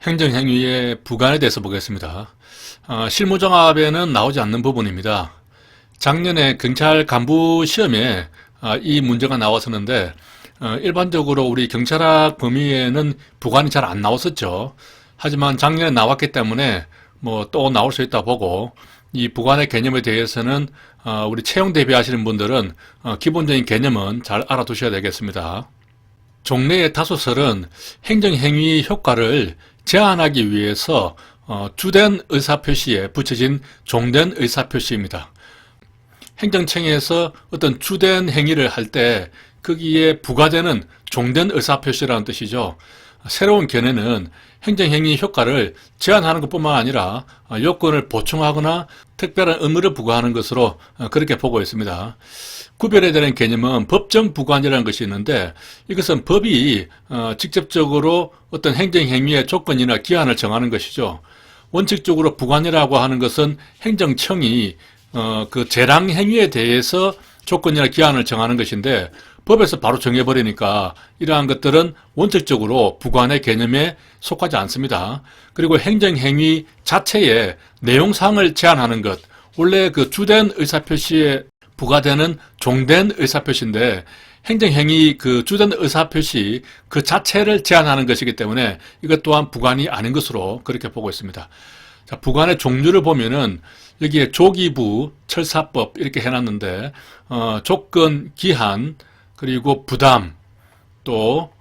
행정행위의 부관에 대해서 보겠습니다. 실무정합에는 나오지 않는 부분입니다. 작년에 경찰 간부 시험에 이 문제가 나왔었는데 일반적으로 우리 경찰학 범위에는 부관이 잘 안 나왔었죠. 하지만 작년에 나왔기 때문에 뭐 또 나올 수 있다 보고 이 부관의 개념에 대해서는 우리 채용 대비하시는 분들은 기본적인 개념은 잘 알아두셔야 되겠습니다. 종래의 다소설은 행정행위 효과를 제한하기 위해서 주된 의사표시에 붙여진 종된 의사표시입니다. 행정청에서 어떤 주된 행위를 할 때 거기에 부과되는 종된 의사표시라는 뜻이죠. 새로운 견해는 행정행위 효과를 제한하는 것뿐만 아니라 요건을 보충하거나 특별한 의무를 부과하는 것으로 그렇게 보고 있습니다. 구별해야 되는 개념은 법정 부관이라는 것이 있는데 이것은 법이 직접적으로 어떤 행정행위의 조건이나 기한을 정하는 것이죠. 원칙적으로 부관이라고 하는 것은 행정청이 그 재량행위에 대해서 조건이나 기한을 정하는 것인데 법에서 바로 정해버리니까 이러한 것들은 원칙적으로 부관의 개념에 속하지 않습니다. 그리고 행정행위 자체의 내용사항을 제한하는 것, 원래 그 주된 의사표시에 부과되는 종된 의사표시인데 행정행위 그 주된 의사표시 그 자체를 제한하는 것이기 때문에 이것 또한 부관이 아닌 것으로 그렇게 보고 있습니다. 자, 부관의 종류를 보면은 여기에 조기부, 철사법 이렇게 해놨는데 조건, 기한, 그리고 부담, 또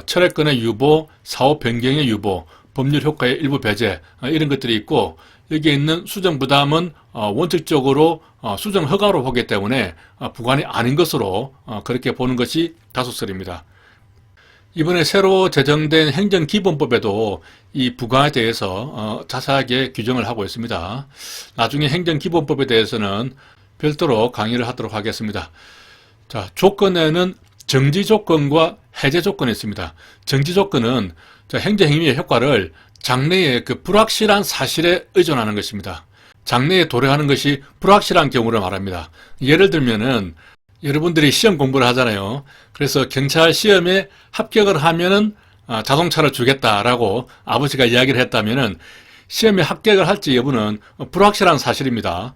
철회권의 유보, 사후 변경의 유보, 법률 효과의 일부 배제 이런 것들이 있고 여기에 있는 수정부담은 원칙적으로 수정 허가로 보기 때문에 부관이 아닌 것으로 그렇게 보는 것이 다소설입니다. 이번에 새로 제정된 행정기본법에도 이 부관에 대해서 자세하게 규정을 하고 있습니다. 나중에 행정기본법에 대해서는 별도로 강의를 하도록 하겠습니다. 자, 조건에는 정지 조건과 해제 조건이 있습니다. 정지 조건은 행정행위의 효과를 장래의 그 불확실한 사실에 의존하는 것입니다. 장래에 도래하는 것이 불확실한 경우를 말합니다. 예를 들면은 여러분들이 시험 공부를 하잖아요. 그래서 경찰 시험에 합격을 하면은 자동차를 주겠다라고 아버지가 이야기를 했다면은 시험에 합격을 할지 여부는 불확실한 사실입니다.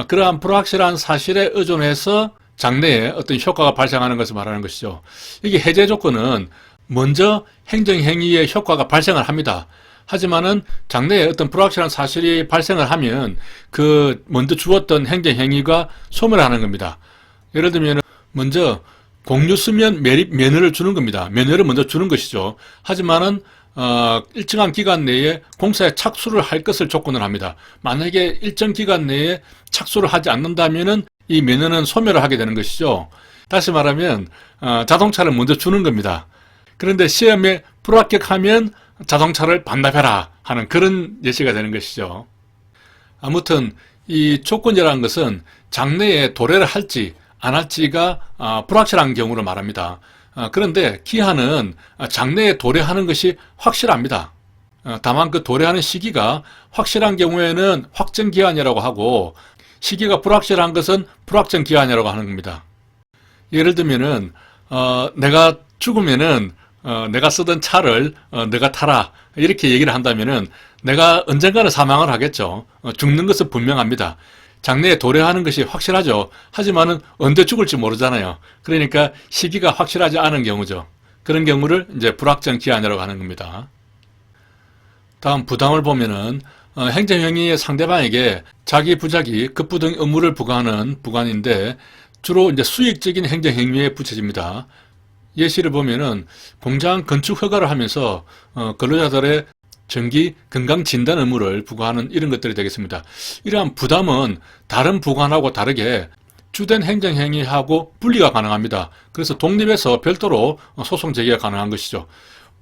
그러한 불확실한 사실에 의존해서 장래에 어떤 효과가 발생하는 것을 말하는 것이죠. 이게 해제 조건은 먼저 행정행위의 효과가 발생을 합니다. 하지만은 장래에 어떤 불확실한 사실이 발생을 하면 그 먼저 주었던 행정행위가 소멸하는 겁니다. 예를 들면 먼저 공유수면 매립 면허를 주는 겁니다. 면허를 먼저 주는 것이죠. 하지만은 일정한 기간 내에 공사에 착수를 할 것을 조건을 합니다. 만약에 일정 기간 내에 착수를 하지 않는다면은 이 면허는 소멸을 하게 되는 것이죠. 다시 말하면 자동차를 먼저 주는 겁니다. 그런데 시험에 불합격하면 자동차를 반납해라 하는 그런 예시가 되는 것이죠. 아무튼 이 조건이라는 것은 장래에 도래를 할지 안 할지가 불확실한 경우를 말합니다. 그런데 기한은 장래에 도래하는 것이 확실합니다. 다만 그 도래하는 시기가 확실한 경우에는 확정기한이라고 하고 시기가 불확실한 것은 불확정기한이라고 하는 겁니다. 예를 들면은 내가 죽으면은 내가 쓰던 차를 내가 타라 이렇게 얘기를 한다면은 내가 언젠가는 사망을 하겠죠. 죽는 것은 분명합니다. 장래에 도래하는 것이 확실하죠. 하지만은 언제 죽을지 모르잖아요. 그러니까 시기가 확실하지 않은 경우죠. 그런 경우를 이제 불확정기한이라고 하는 겁니다. 다음 부담을 보면은 행정행위의 상대방에게 자기 부작위, 급부등 의무를 부과하는 부관인데 주로 이제 수익적인 행정행위에 붙여집니다. 예시를 보면은 공장 건축 허가를 하면서 근로자들의 정기 건강 진단 의무를 부과하는 이런 것들이 되겠습니다. 이러한 부담은 다른 부관하고 다르게 주된 행정행위하고 분리가 가능합니다. 그래서 독립해서 별도로 소송 제기가 가능한 것이죠.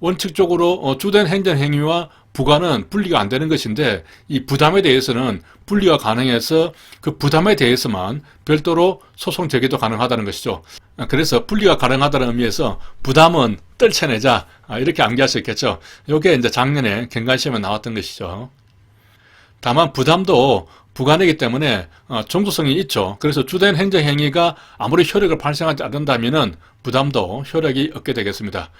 원칙적으로 주된 행정행위와 부관은 분리가 안 되는 것인데 이 부담에 대해서는 분리가 가능해서 그 부담에 대해서만 별도로 소송 제기도 가능하다는 것이죠. 그래서 분리가 가능하다는 의미에서 부담은 떨쳐내자 이렇게 암기할 수 있겠죠. 이게 이제 작년에 경관시험에 나왔던 것이죠. 다만 부담도 부관이기 때문에 정도성이 있죠. 그래서 주된 행정행위가 아무리 효력을 발생하지 않는다면은 부담도 효력이 없게 되겠습니다.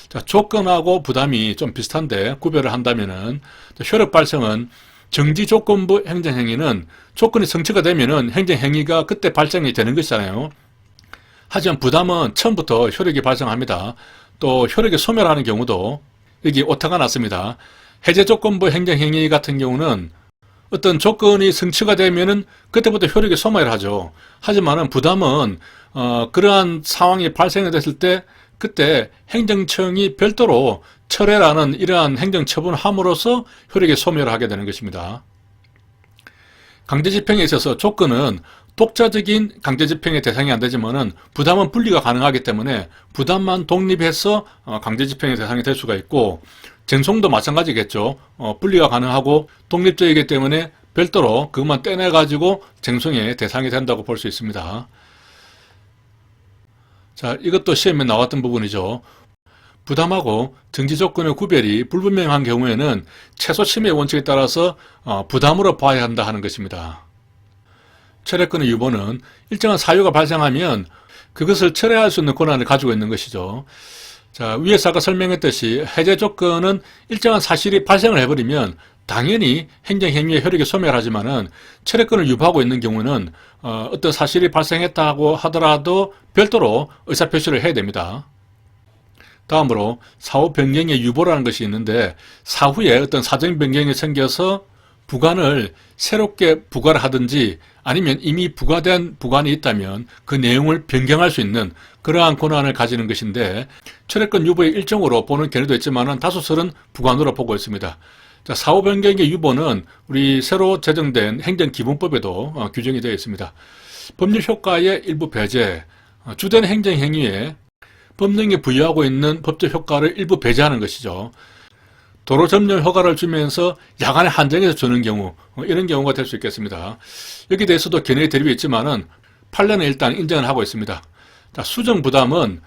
자, 조건하고 부담이 좀 비슷한데 구별을 한다면은 효력 발생은 정지 조건부 행정행위는 조건이 성취가 되면은 행정행위가 그때 발생이 되는 것이잖아요. 하지만 부담은 처음부터 효력이 발생합니다. 또 효력이 소멸하는 경우도 여기 오타가 났습니다. 해제 조건부 행정행위 같은 경우는 어떤 조건이 성취가 되면은 그때부터 효력이 소멸하죠. 하지만은 부담은 그러한 상황이 발생이 됐을 때 그때 행정청이 별도로 철회라는 이러한 행정처분을 함으로써 효력이 소멸하게 되는 것입니다. 강제집행에 있어서 조건은 독자적인 강제집행의 대상이 안 되지만은 부담은 분리가 가능하기 때문에 부담만 독립해서 강제집행의 대상이 될 수가 있고, 쟁송도 마찬가지겠죠. 분리가 가능하고 독립적이기 때문에 별도로 그것만 떼내가지고 쟁송의 대상이 된다고 볼 수 있습니다. 자, 이것도 시험에 나왔던 부분이죠. 부담하고 정지 조건의 구별이 불분명한 경우에는 최소 침해 원칙에 따라서 부담으로 봐야 한다 하는 것입니다. 철회권의 유보는 일정한 사유가 발생하면 그것을 철회할 수 있는 권한을 가지고 있는 것이죠. 자, 위에서 아까 설명했듯이 해제 조건은 일정한 사실이 발생을 해버리면 당연히 행정행위의 효력이 소멸하지만은 철회권을 유보하고 있는 경우는 어떤 사실이 발생했다고 하더라도 별도로 의사표시를 해야 됩니다. 다음으로 사후 변경의 유보라는 것이 있는데, 사후에 어떤 사정 변경이 생겨서 부관을 새롭게 부과를 하든지 아니면 이미 부과된 부관이 있다면 그 내용을 변경할 수 있는 그러한 권한을 가지는 것인데, 철회권 유보의 일종으로 보는 견해도 있지만 다수설은 부관으로 보고 있습니다. 자, 사후 변경의 유보는 우리 새로 제정된 행정기본법에도 규정이 되어 있습니다. 법률 효과의 일부 배제, 주된 행정행위에 법령이 부여하고 있는 법적 효과를 일부 배제하는 것이죠. 도로 점령 허가를 주면서 야간에 한정해서 주는 경우, 이런 경우가 될 수 있겠습니다. 여기에 대해서도 견해의 대립이 있지만은 판례는 일단 인정을 하고 있습니다. 자, 수정 부담은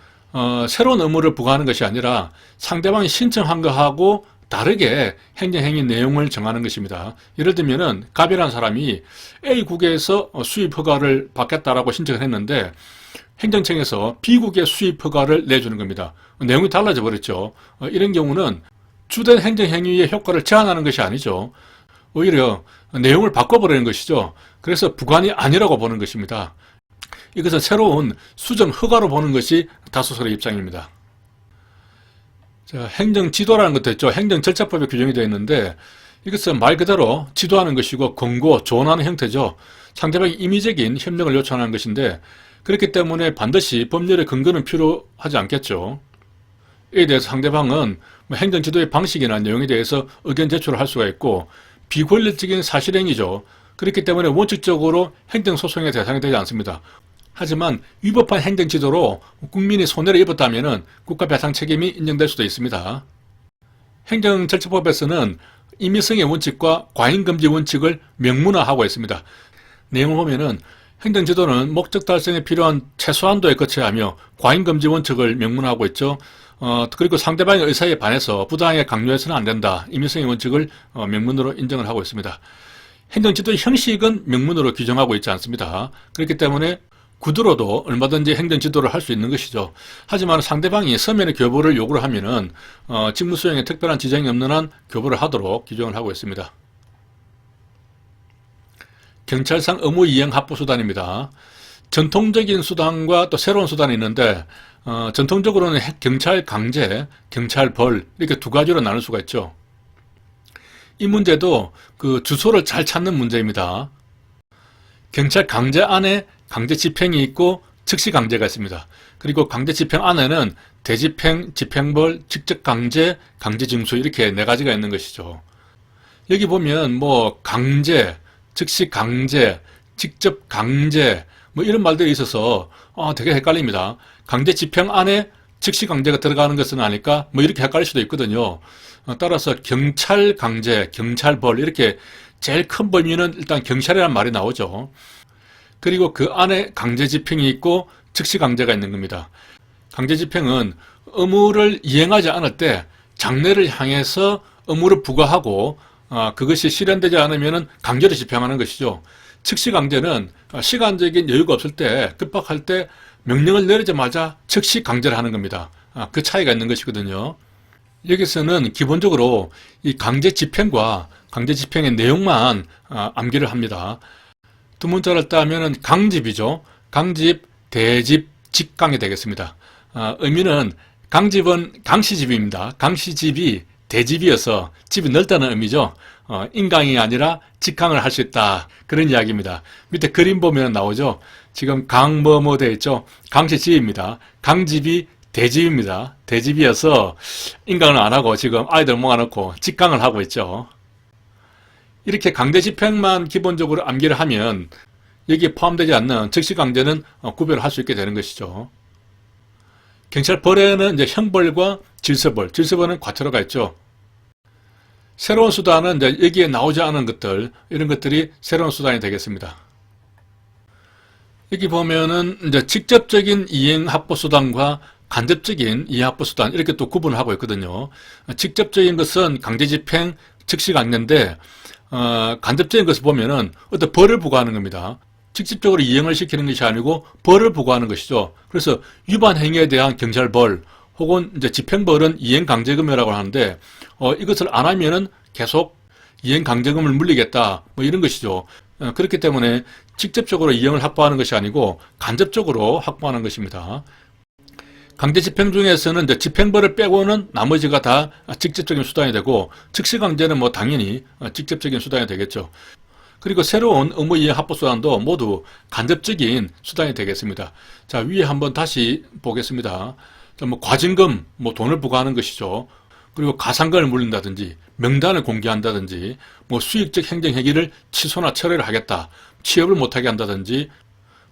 새로운 의무를 부과하는 것이 아니라 상대방이 신청한 것하고 다르게 행정행위 내용을 정하는 것입니다. 예를 들면은 갑이라는 사람이 A국에서 수입 허가를 받겠다라고 신청을 했는데 행정청에서 B국의 수입 허가를 내주는 겁니다. 내용이 달라져 버렸죠. 이런 경우는 주된 행정행위의 효과를 제한하는 것이 아니죠. 오히려 내용을 바꿔버리는 것이죠. 그래서 부관이 아니라고 보는 것입니다. 이것은 새로운 수정 허가로 보는 것이 다수설의 입장입니다. 자, 행정지도라는 것도 있죠. 행정절차법에 규정이 되어 있는데 이것은 말 그대로 지도하는 것이고 권고, 조언하는 형태죠. 상대방이 임의적인 협력을 요청하는 것인데, 그렇기 때문에 반드시 법률의 근거는 필요하지 않겠죠. 이에 대해서 상대방은 행정지도의 방식이나 내용에 대해서 의견 제출을 할 수가 있고, 비권력적인 사실행위죠. 그렇기 때문에 원칙적으로 행정소송의 대상이 되지 않습니다. 하지만 위법한 행정지도로 국민이 손해를 입었다면 국가배상 책임이 인정될 수도 있습니다. 행정절차법에서는 임의성의 원칙과 과잉금지 원칙을 명문화하고 있습니다. 내용을 보면은 행정지도는 목적 달성에 필요한 최소한도에 거쳐야 하며 과잉금지 원칙을 명문화하고 있죠. 그리고 상대방의 의사에 반해서 부당하게 강요해서는 안 된다. 임의성의 원칙을 명문으로 인정을 하고 있습니다. 행정지도의 형식은 명문으로 규정하고 있지 않습니다. 그렇기 때문에 구두로도 얼마든지 행정지도를 할 수 있는 것이죠. 하지만 상대방이 서면의 교부를 요구를 하면은 직무수행에 특별한 지장이 없는 한 교부를 하도록 규정을 하고 있습니다. 경찰상 의무이행 합부수단입니다. 전통적인 수단과 또 새로운 수단이 있는데 전통적으로는 경찰 강제, 경찰 벌 이렇게 두 가지로 나눌 수가 있죠. 이 문제도 그 주소를 잘 찾는 문제입니다. 경찰 강제 안에 강제 집행이 있고 즉시 강제가 있습니다. 그리고 강제 집행 안에는 대집행, 집행벌, 직접 강제, 강제 징수 이렇게 네 가지가 있는 것이죠. 여기 보면 뭐 강제, 즉시 강제, 직접 강제 뭐 이런 말들이 있어서 되게 헷갈립니다. 강제 집행 안에 즉시 강제가 들어가는 것은 아닐까? 뭐 이렇게 헷갈릴 수도 있거든요. 따라서 경찰 강제, 경찰벌 이렇게 제일 큰 범위는 일단 경찰이라는 말이 나오죠. 그리고 그 안에 강제 집행이 있고 즉시 강제가 있는 겁니다. 강제 집행은 의무를 이행하지 않을 때 장래를 향해서 의무를 부과하고 그것이 실현되지 않으면 강제로 집행하는 것이죠. 즉시 강제는 시간적인 여유가 없을 때, 급박할 때 명령을 내리자마자 즉시 강제를 하는 겁니다. 그 차이가 있는 것이거든요. 여기서는 기본적으로 이 강제 집행과 강제 집행의 내용만 암기를 합니다. 두 문자를 따면은 강집이죠. 강집, 대집, 직강이 되겠습니다. 의미는 강집은 강시집입니다. 강시집이 대집이어서 집이 넓다는 의미죠. 인강이 아니라 직강을 할 수 있다. 그런 이야기입니다. 밑에 그림 보면 나오죠. 지금 강뭐뭐 되어 있죠. 강시집입니다. 강집이 대집입니다. 대집이어서 인강을 안 하고 지금 아이들 모아놓고 직강을 하고 있죠. 이렇게 강제 집행만 기본적으로 암기를 하면 여기에 포함되지 않는 즉시강제는 구별을 할 수 있게 되는 것이죠. 경찰벌에는 이제 형벌과 질서벌, 질서벌은 과태료가 있죠. 새로운 수단은 이제 여기에 나오지 않은 것들, 이런 것들이 새로운 수단이 되겠습니다. 여기 보면은 이제 직접적인 이행 합보 수단과 간접적인 이행 합보 수단 이렇게 또 구분을 하고 있거든요. 직접적인 것은 강제 집행, 즉시 강제인데 간접적인 것을 보면은 어떤 벌을 부과하는 겁니다. 직접적으로 이행을 시키는 것이 아니고 벌을 부과하는 것이죠. 그래서 위반 행위에 대한 경찰벌 혹은 이제 집행벌은 이행강제금이라고 하는데 이것을 안 하면은 계속 이행강제금을 물리겠다 뭐 이런 것이죠. 그렇기 때문에 직접적으로 이행을 확보하는 것이 아니고 간접적으로 확보하는 것입니다. 강제 집행 중에서는 이제 집행벌을 빼고는 나머지가 다 직접적인 수단이 되고 즉시강제는 뭐 당연히 직접적인 수단이 되겠죠. 그리고 새로운 의무 이행 합보 수단도 모두 간접적인 수단이 되겠습니다. 자, 위에 한번 다시 보겠습니다. 자, 뭐 과징금, 뭐 돈을 부과하는 것이죠. 그리고 가상권을 물린다든지 명단을 공개한다든지 뭐 수익적 행정행위를 취소나 철회를 하겠다. 취업을 못하게 한다든지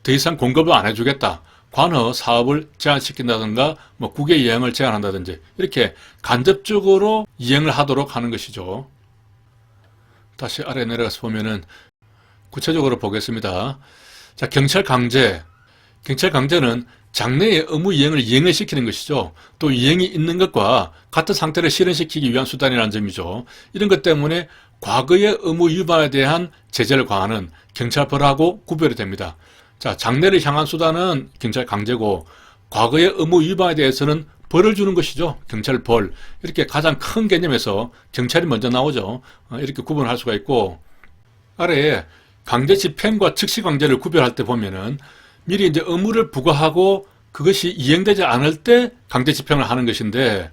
더 이상 공급을 안 해주겠다. 관허 사업을 제한시킨다든가 뭐 국외 이행을 제한한다든지 이렇게 간접적으로 이행을 하도록 하는 것이죠. 다시 아래 내려가서 보면은 구체적으로 보겠습니다. 자, 경찰 강제. 경찰 강제는 장래의 의무 이행을 이행을 시키는 것이죠. 또 이행이 있는 것과 같은 상태를 실현시키기 위한 수단이라는 점이죠. 이런 것 때문에 과거의 의무 위반에 대한 제재를 과하는 경찰벌하고 구별이 됩니다. 자, 장래를 향한 수단은 경찰 강제고 과거의 의무 위반에 대해서는 벌을 주는 것이죠. 경찰벌. 이렇게 가장 큰 개념에서 경찰이 먼저 나오죠. 이렇게 구분할 수가 있고 아래에 강제 집행과 즉시 강제를 구별할 때 보면은 미리 이제 의무를 부과하고 그것이 이행되지 않을 때 강제 집행을 하는 것인데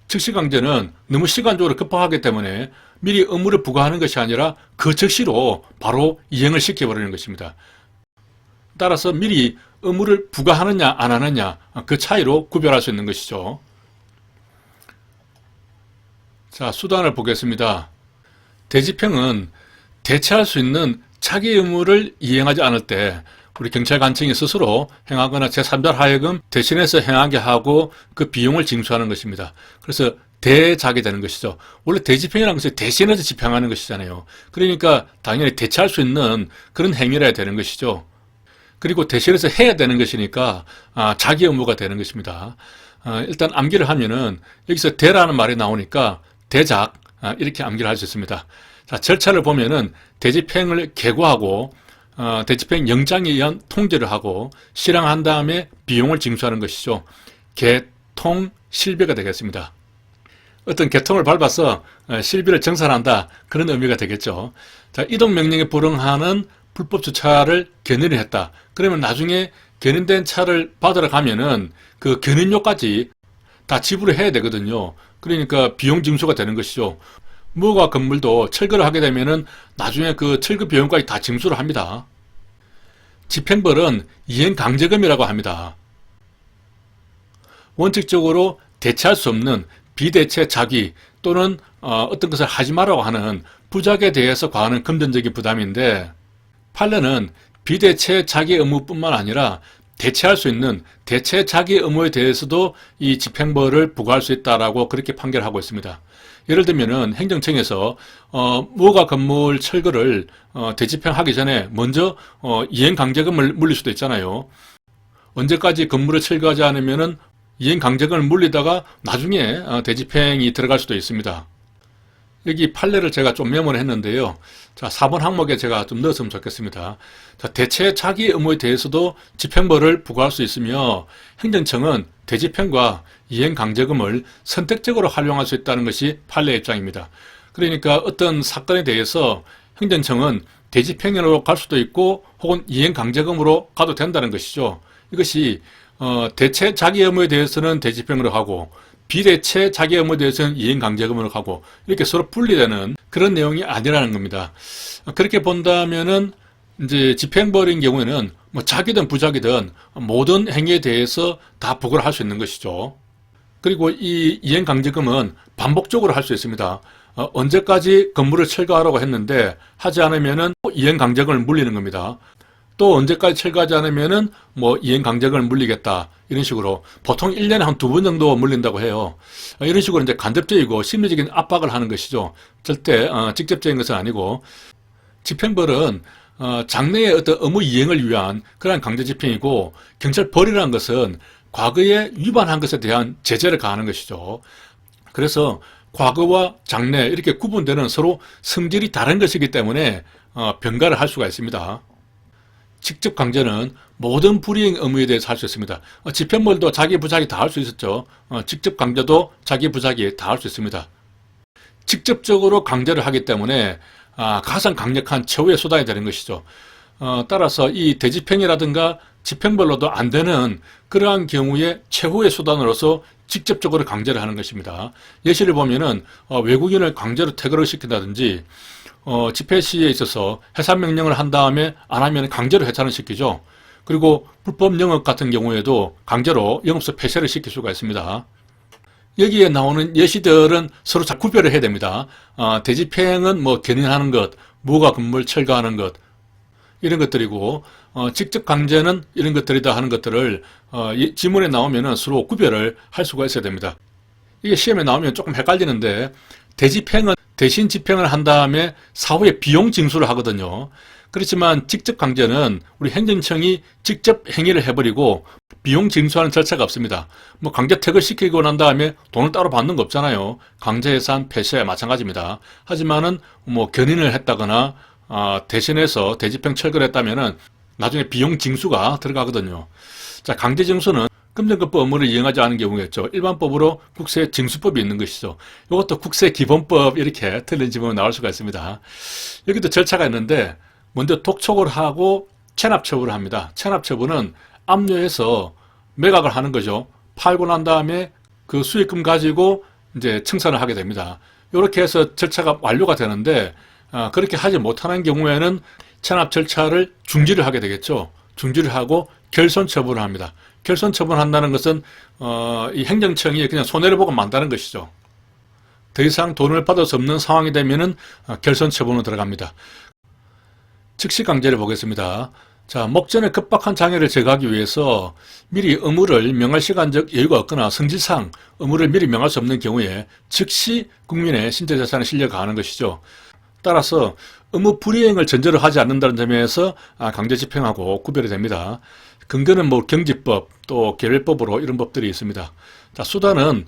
즉시 강제는 너무 시간적으로 급박하기 때문에 미리 의무를 부과하는 것이 아니라 그 즉시로 바로 이행을 시켜버리는 것입니다. 따라서 미리 의무를 부과하느냐 안 하느냐 그 차이로 구별할 수 있는 것이죠. 자, 수단을 보겠습니다. 대집행은 대체할 수 있는 자기 의무를 이행하지 않을 때 우리 경찰관청이 스스로 행하거나 제3자 하여금 대신해서 행하게 하고 그 비용을 징수하는 것입니다. 그래서 대작이 되는 것이죠. 원래 대집행이라는 것이 대신해서 집행하는 것이잖아요. 그러니까 당연히 대체할 수 있는 그런 행위라 해야 되는 것이죠. 그리고 대신해서 해야 되는 것이니까 자기 의무가 되는 것입니다. 일단 암기를 하면은 여기서 대라는 말이 나오니까 대작 이렇게 암기를 할 수 있습니다. 자, 절차를 보면은 대집행을 개고하고 대집행 영장에 의한 통제를 하고 실행한 다음에 비용을 징수하는 것이죠. 개통 실비가 되겠습니다. 어떤 개통을 밟아서 실비를 정산한다 그런 의미가 되겠죠. 자, 이동명령에 불응하는 불법 주차를 견인을 했다. 그러면 나중에 견인된 차를 받으러 가면은 그 견인료까지 다 지불을 해야 되거든요. 그러니까 비용 징수가 되는 것이죠. 무허가 건물도 철거를 하게 되면은 나중에 그 철거 비용까지 다 징수를 합니다. 집행벌은 이행강제금이라고 합니다. 원칙적으로 대체할 수 없는 비대체 자기 또는 어떤 것을 하지 말라고 하는 부작에 대해서 과하는 금전적인 부담인데 판례는 비대체 자기 의무뿐만 아니라 대체할 수 있는 대체 자기 의무에 대해서도 이 집행벌을 부과할 수 있다라고 그렇게 판결하고 있습니다. 예를 들면은 행정청에서 무허가 건물 철거를 대집행하기 전에 먼저 이행강제금을 물릴 수도 있잖아요. 언제까지 건물을 철거하지 않으면은 이행강제금을 물리다가 나중에 대집행이 들어갈 수도 있습니다. 여기 판례를 제가 좀 메모를 했는데요. 자, 4번 항목에 제가 좀 넣었으면 좋겠습니다. 자, 대체 자기 의무에 대해서도 집행벌을 부과할 수 있으며 행정청은 대집행과 이행강제금을 선택적으로 활용할 수 있다는 것이 판례 입장입니다. 그러니까 어떤 사건에 대해서 행정청은 대집행위로 갈 수도 있고 혹은 이행강제금으로 가도 된다는 것이죠. 이것이 대체 자기 의무에 대해서는 대집행으로 하고 비대체 자기 의무에 대해서는 이행강제금으로 가고 이렇게 서로 분리되는 그런 내용이 아니라는 겁니다. 그렇게 본다면은 이제 집행벌인 경우에는 뭐 자기든 부자기든 모든 행위에 대해서 다 부과를 할 수 있는 것이죠. 그리고 이 이행강제금은 반복적으로 할 수 있습니다. 언제까지 건물을 철거하라고 했는데 하지 않으면은 이행강제금을 물리는 겁니다. 또 언제까지 철거하지 않으면은 뭐 이행강제금을 물리겠다 이런 식으로 보통 1년에 한 2번 정도 물린다고 해요. 이런 식으로 이제 간접적이고 심리적인 압박을 하는 것이죠. 절대 직접적인 것은 아니고 집행벌은 장래의 어떤 의무 이행을 위한 그러한 강제 집행이고 경찰벌이라는 것은 과거에 위반한 것에 대한 제재를 가하는 것이죠. 그래서 과거와 장래 이렇게 구분되는 서로 성질이 다른 것이기 때문에 병가를 할 수가 있습니다. 직접 강제는 모든 불이행 의무에 대해서 할 수 있습니다. 집행벌도 자기 부자기 다 할 수 있었죠. 직접 강제도 자기 부자기 다 할 수 있습니다. 직접적으로 강제를 하기 때문에 가장 강력한 최후의 수단이 되는 것이죠. 따라서 이 대집행이라든가 집행벌로도 안 되는 그러한 경우에 최후의 수단으로서 직접적으로 강제를 하는 것입니다. 예시를 보면은 외국인을 강제로 퇴거를 시킨다든지 집회 시에 있어서 해산 명령을 한 다음에 안 하면 강제로 해산을 시키죠. 그리고 불법 영업 같은 경우에도 강제로 영업소 폐쇄를 시킬 수가 있습니다. 여기에 나오는 예시들은 서로 잘 구별을 해야 됩니다. 대집행은 뭐 견인하는 것, 무허가 건물 철거하는 것 이런 것들이고 직접 강제는 이런 것들이다 하는 것들을 지문에 나오면은 서로 구별을 할 수가 있어야 됩니다. 이게 시험에 나오면 조금 헷갈리는데 대집행은 대신 집행을 한 다음에 사후에 비용 징수를 하거든요. 그렇지만 직접 강제는 우리 행정청이 직접 행위를 해버리고 비용 징수하는 절차가 없습니다. 뭐 강제 퇴거시키고 난 다음에 돈을 따로 받는 거 없잖아요. 강제 해산 폐쇄 마찬가지입니다. 하지만은 뭐 견인을 했다거나 대신해서 대집행 철거를 했다면은 나중에 비용 징수가 들어가거든요. 자, 강제 징수는 금전권법 의무를 이행하지 않은 경우겠죠. 일반법으로 국세징수법이 있는 것이죠. 이것도 국세기본법 이렇게 틀린 지문이 나올 수가 있습니다. 여기도 절차가 있는데 먼저 독촉을 하고 체납처분을 합니다. 체납처분은 압류해서 매각을 하는 거죠. 팔고 난 다음에 그 수익금 가지고 이제 청산을 하게 됩니다. 이렇게 해서 절차가 완료가 되는데 그렇게 하지 못하는 경우에는 체납 절차를 중지를 하게 되겠죠. 중지를 하고 결손 처분을 합니다. 결손 처분한다는 것은 이 행정청이 그냥 손해를 보고 만다는 것이죠. 더 이상 돈을 받을 수 없는 상황이 되면은 결손 처분으로 들어갑니다. 즉시 강제를 보겠습니다. 자, 목전에 급박한 장애를 제거하기 위해서 미리 의무를 명할 시간적 여유가 없거나 성질상 의무를 미리 명할 수 없는 경우에 즉시 국민의 신체재산을 실려 가하는 것이죠. 따라서 의무 불이행을 전제로 하지 않는다는 점에서 강제 집행하고 구별이 됩니다. 근거는 뭐 경지법 또 개별법으로 이런 법들이 있습니다. 자, 수단은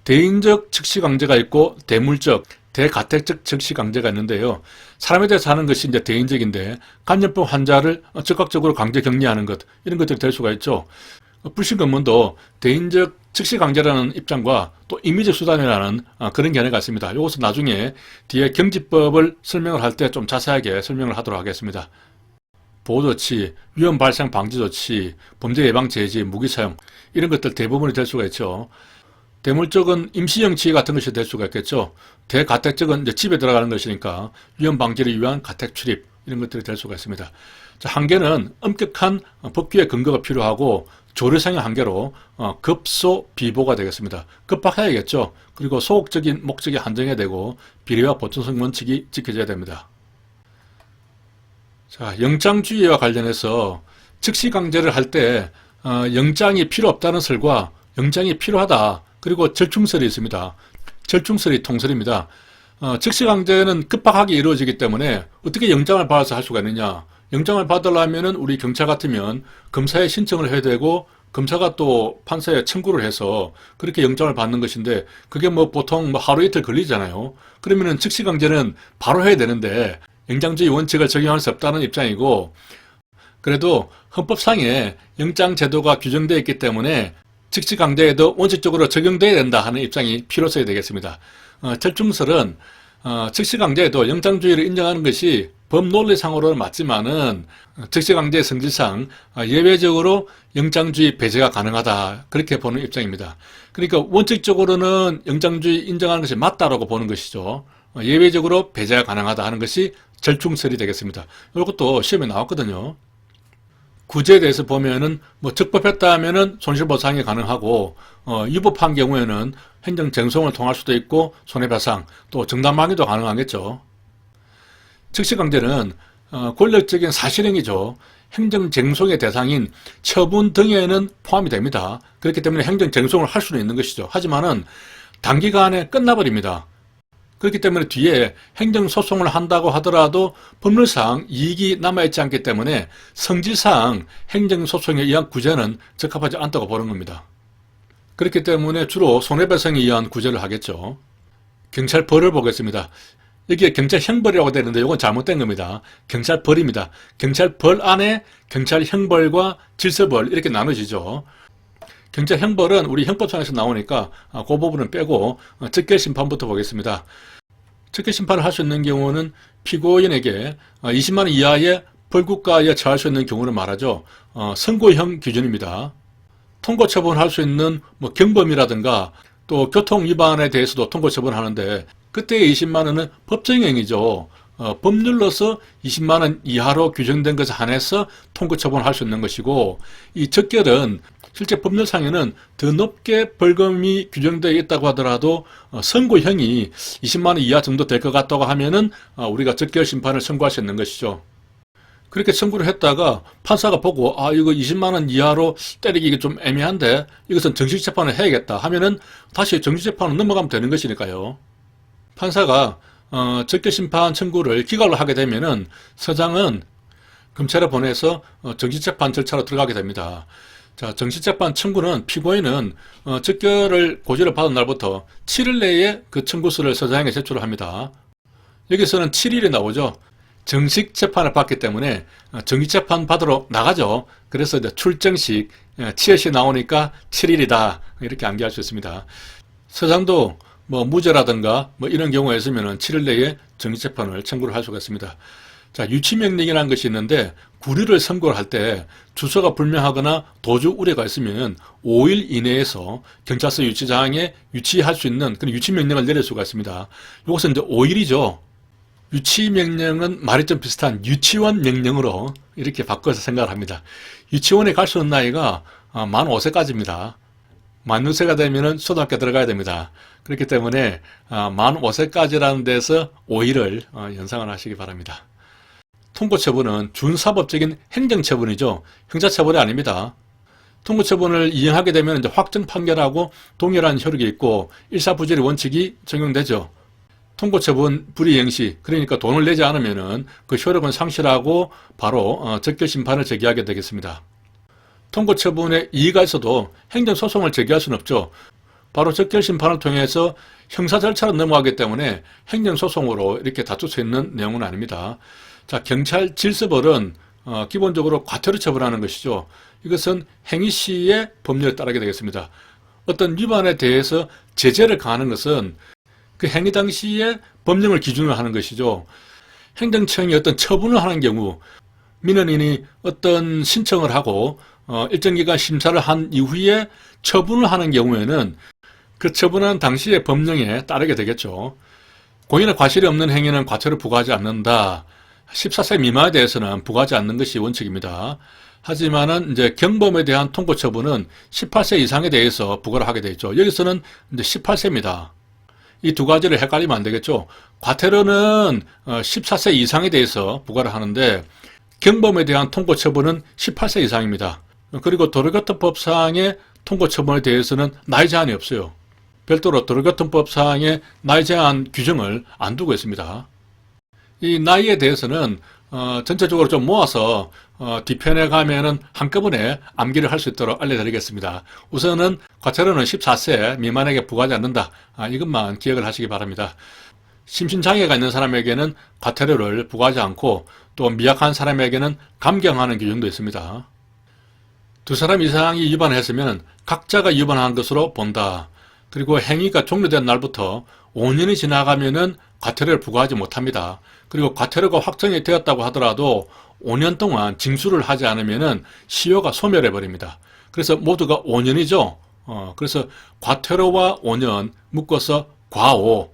대인적 즉시 강제가 있고 대물적 대가택적 즉시 강제가 있는데요. 사람에 대해서 하는 것이 이제 대인적인데 감염병 환자를 적극적으로 강제 격리하는 것 이런 것들이 될 수가 있죠. 불신검문도 대인적 즉시 강제라는 입장과 또 임의적 수단이라는 그런 견해가 있습니다. 이것은 나중에 뒤에 경지법을 설명을 할 때 좀 자세하게 설명을 하도록 하겠습니다. 보호조치, 위험 발생 방지 조치, 범죄 예방 제지, 무기 사용 이런 것들 대부분이 될 수가 있죠. 대물적은 임시정치 같은 것이 될 수가 있겠죠. 대가택적은 이제 집에 들어가는 것이니까 위험 방지를 위한 가택 출입 이런 것들이 될 수가 있습니다. 자, 한계는 엄격한 법규의 근거가 필요하고 조례상의 한계로 급소 비보가 되겠습니다. 급박해야겠죠. 그리고 소극적인 목적에 한정해야 되고 비례와 보충성 원칙이 지켜져야 됩니다. 자, 영장주의와 관련해서 즉시 강제를 할 때 영장이 필요 없다는 설과 영장이 필요하다. 그리고 절충설이 있습니다. 절충설이 통설입니다. 즉시 강제는 급박하게 이루어지기 때문에 어떻게 영장을 받아서 할 수가 있느냐. 영장을 받으려면은 우리 경찰 같으면 검사에 신청을 해야 되고 검사가 또 판사에 청구를 해서 그렇게 영장을 받는 것인데 그게 뭐 보통 하루 이틀 걸리잖아요. 그러면은 즉시 강제는 바로 해야 되는데 영장주의 원칙을 적용할 수 없다는 입장이고 그래도 헌법상에 영장 제도가 규정되어 있기 때문에 즉시강제에도 원칙적으로 적용돼야 된다 하는 입장이 필요성이 되겠습니다. 절충설은 즉시강제에도 영장주의를 인정하는 것이 법 논리상으로는 맞지만은 즉시강제의 성질상 예외적으로 영장주의 배제가 가능하다 그렇게 보는 입장입니다. 그러니까 원칙적으로는 영장주의 인정하는 것이 맞다라고 보는 것이죠. 예외적으로 배제가 가능하다 하는 것이 절충설이 되겠습니다. 이것도 시험에 나왔거든요. 구제에 대해서 보면은 적법했다 하면은 손실보상이 가능하고 위법한 경우에는 행정쟁송을 통할 수도 있고 손해배상 또 정당방위도 가능하겠죠. 즉시강제는 권력적인 사실행위죠. 행정쟁송의 대상인 처분 등에는 포함이 됩니다. 그렇기 때문에 행정쟁송을 할 수는 있는 것이죠. 하지만은 단기간에 끝나버립니다. 그렇기 때문에 뒤에 행정소송을 한다고 하더라도 법률상 이익이 남아있지 않기 때문에 성질상 행정소송에 의한 구제는 적합하지 않다고 보는 겁니다. 그렇기 때문에 주로 손해배상에 의한 구제를 하겠죠. 경찰벌을 보겠습니다. 여기에 경찰형벌이라고 되는데 이건 잘못된 겁니다. 경찰벌입니다. 경찰벌 안에 경찰형벌과 질서벌 이렇게 나눠지죠. 경찰형벌은 우리 형법상에서 나오니까 그 부분은 빼고 적결심판부터 보겠습니다. 적결심판을 할 수 있는 경우는 피고인에게 20만 원 이하의 벌금가에 처할 수 있는 경우를 말하죠. 선고형 기준입니다. 통고처분을 할 수 있는 경범이라든가 또 교통위반에 대해서도 통고처분하는데 그때의 20만 원은 법정형이죠. 법률로서 20만 원 이하로 규정된 것에 한해서 통고처분을 할 수 있는 것이고 이 적결은 실제 법률상에는 더 높게 벌금이 규정되어 있다고 하더라도 선고형이 20만 원 이하 정도 될 것 같다고 하면은 우리가 적결 심판을 선고할 수 있는 것이죠. 그렇게 선고를 했다가 판사가 보고 이거 20만 원 이하로 때리기 좀 애매한데 이것은 정식재판을 해야겠다 하면은 다시 정식재판으로 넘어가면 되는 것이니까요. 판사가 적결심판 청구를 기각을 하게 되면은 서장은 검찰에 보내서 정식재판 절차로 들어가게 됩니다. 자, 정식재판 청구는 피고인은 적결을 고지를 받은 날부터 7일 내에 그 청구서를 서장에게 제출을 합니다. 여기서는 7일이 나오죠. 정식 재판을 받기 때문에 정식재판 받으러 나가죠. 그래서 이제 출정식, 치엿이 나오니까 7일이다. 이렇게 암기할 수 있습니다. 서장도 무죄라든가 이런 경우가 있으면 7일 내에 정식재판을 청구를 할 수가 있습니다. 자, 유치명령이라는 것이 있는데 구류를 선고를 할 때 주소가 불명하거나 도주 우려가 있으면 5일 이내에서 경찰서 유치장에 유치할 수 있는 그런 유치명령을 내릴 수가 있습니다. 이것은 이제 5일이죠. 유치명령은 말이 좀 비슷한 유치원 명령으로 이렇게 바꿔서 생각을 합니다. 유치원에 갈 수 있는 나이가 만 5세까지입니다. 만 6세가 되면 초등학교 들어가야 됩니다. 그렇기 때문에 만 5세까지라는 데서 5일을 연상을 하시기 바랍니다. 통고처분은 준사법적인 행정처분이죠. 형사처분이 아닙니다. 통고처분을 이행하게 되면 이제 확정 판결하고 동일한 효력이 있고 일사부질의 원칙이 적용되죠. 통고처분 불이행 시 그러니까 돈을 내지 않으면은 그 효력은 상실하고 바로 적결심판을 제기하게 되겠습니다. 통고처분에 이의가 있어도 행정소송을 제기할 수는 없죠. 바로 적결심판을 통해서 형사 절차로 넘어가기 때문에 행정소송으로 이렇게 다툴 수 있는 내용은 아닙니다. 자, 경찰 질서벌은 기본적으로 과태료 처분하는 것이죠. 이것은 행위 시의 법률에 따르게 되겠습니다. 어떤 위반에 대해서 제재를 가하는 것은 그 행위 당시에 법령을 기준으로 하는 것이죠. 행정청이 어떤 처분을 하는 경우 민원인이 어떤 신청을 하고 일정 기간 심사를 한 이후에 처분을 하는 경우에는 그 처분한 당시의 법령에 따르게 되겠죠. 고의나 과실이 없는 행위는 과태료 부과하지 않는다. 14세 미만에 대해서는 부과하지 않는 것이 원칙입니다. 하지만은 이제 경범에 대한 통고 처분은 18세 이상에 대해서 부과를 하게 되어 있죠. 여기서는 이제 18세입니다. 이 두 가지를 헷갈리면 안 되겠죠. 과태료는 14세 이상에 대해서 부과를 하는데 경범에 대한 통고 처분은 18세 이상입니다. 그리고 도로교통법상의 통고 처분에 대해서는 나이 제한이 없어요. 별도로 도로교통법상의 나이 제한 규정을 안 두고 있습니다. 이 나이에 대해서는 전체적으로 좀 모아서 뒤편에 가면은 한꺼번에 암기를 할 수 있도록 알려드리겠습니다. 우선은 과태료는 14세 미만에게 부과하지 않는다. 이것만 기억을 하시기 바랍니다. 심신장애가 있는 사람에게는 과태료를 부과하지 않고 또 미약한 사람에게는 감경하는 규정도 있습니다. 두 사람 이상이 위반했으면 각자가 위반한 것으로 본다. 그리고 행위가 종료된 날부터 5년이 지나가면은 과태료를 부과하지 못합니다. 그리고 과태료가 확정이 되었다고 하더라도 5년 동안 징수를 하지 않으면은 시효가 소멸해 버립니다. 그래서 모두가 5년이죠. 그래서 과태료와 5년 묶어서 과오.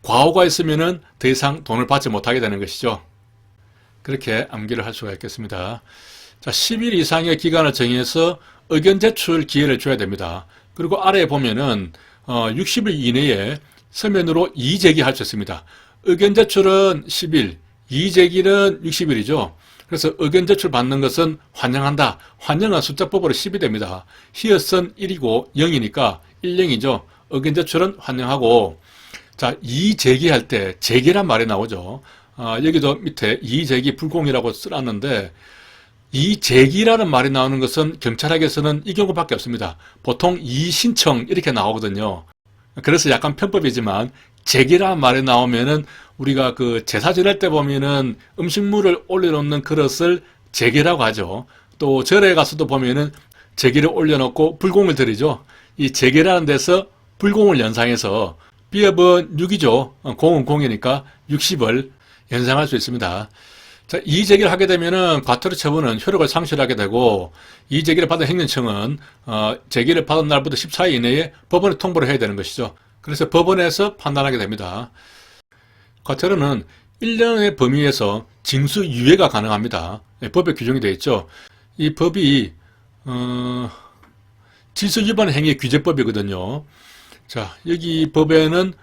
과오가 있으면은 더 이상 돈을 받지 못하게 되는 것이죠. 그렇게 암기를 할 수가 있겠습니다. 자, 10일 이상의 기간을 정해서 의견 제출 기회를 줘야 됩니다. 그리고 아래에 보면은 60일 이내에 서면으로 이의제기할 수 있습니다. 의견 제출은 10일, 이의제기는 60일이죠. 그래서 의견 제출 받는 것은 환영한다. 환영은 숫자법으로 10이 됩니다. 히읗은 1이고 0이니까 10이죠. 의견 제출은 환영하고, 자, 이의제기할 때 제기란 말이 나오죠. 여기도 밑에 이의제기 불공이라고 써놨는데, 이의제기라는 말이 나오는 것은 경찰학에서는 이 경우밖에 없습니다. 보통 이의신청 이렇게 나오거든요. 그래서 약간 편법이지만 제기라는 말이 나오면은 우리가 그 제사 지낼 때 보면은 음식물을 올려놓는 그릇을 제기라고 하죠. 또 절에 가서도 보면은 제기를 올려놓고 불공을 드리죠. 이 제기라는 데서 불공을 연상해서 비업은 6이죠. 공은 공이니까 60을 연상할 수 있습니다. 자, 이의제기를 하게 되면은 과태료 처분은 효력을 상실하게 되고, 이의제기를 받은 행정청은 제기를 받은 날부터 14일 이내에 법원에 통보를 해야 되는 것이죠. 그래서 법원에서 판단하게 됩니다. 과태료는 1년의 범위에서 징수유예가 가능합니다. 법에 규정이 되어 있죠. 이 법이 질서위반 행위 규제법이거든요. 자, 여기 법에는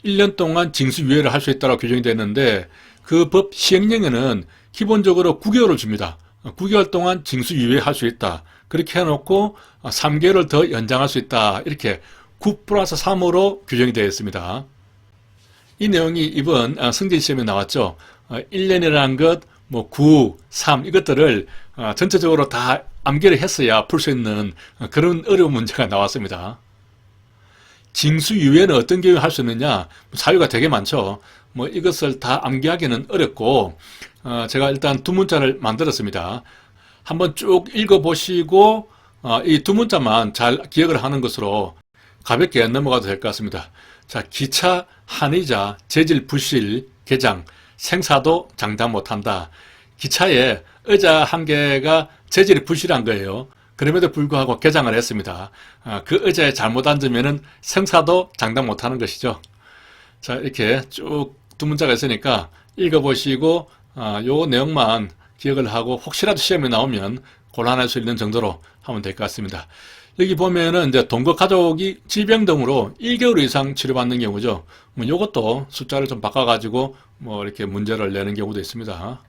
1년 동안 징수유예를 할 수 있다고 규정이 되어 있는데, 그 법 시행령에는 기본적으로 9개월을 줍니다. 9개월 동안 징수유예 할 수 있다. 그렇게 해놓고 3개월을 더 연장할 수 있다. 이렇게 9+3으로 규정이 되어 있습니다. 이 내용이 이번 승진시험에 나왔죠. 1년이라는 것, 9, 3 이것들을 전체적으로 다 암기를 했어야 풀 수 있는 그런 어려운 문제가 나왔습니다. 징수유예는 어떤 경우에 할 수 있느냐? 사유가 되게 많죠. 이것을 다 암기하기는 어렵고, 제가 일단 두 문자를 만들었습니다. 한번 쭉 읽어보시고, 이 두 문자만 잘 기억을 하는 것으로 가볍게 넘어가도 될 것 같습니다. 자, 기차, 한의자, 재질 부실, 개장, 생사도 장담 못한다. 기차에 의자 한 개가 재질이 부실한 거예요. 그럼에도 불구하고 개장을 했습니다. 그 의자에 잘못 앉으면은 생사도 장담 못하는 것이죠. 자, 이렇게 쭉 두 문자가 있으니까 읽어보시고 요 내용만 기억을 하고 혹시라도 시험에 나오면 곤란할 수 있는 정도로 하면 될 것 같습니다. 여기 보면은 이제 동거 가족이 질병 등으로 1개월 이상 치료받는 경우죠. 요것도 숫자를 좀 바꿔가지고 이렇게 문제를 내는 경우도 있습니다.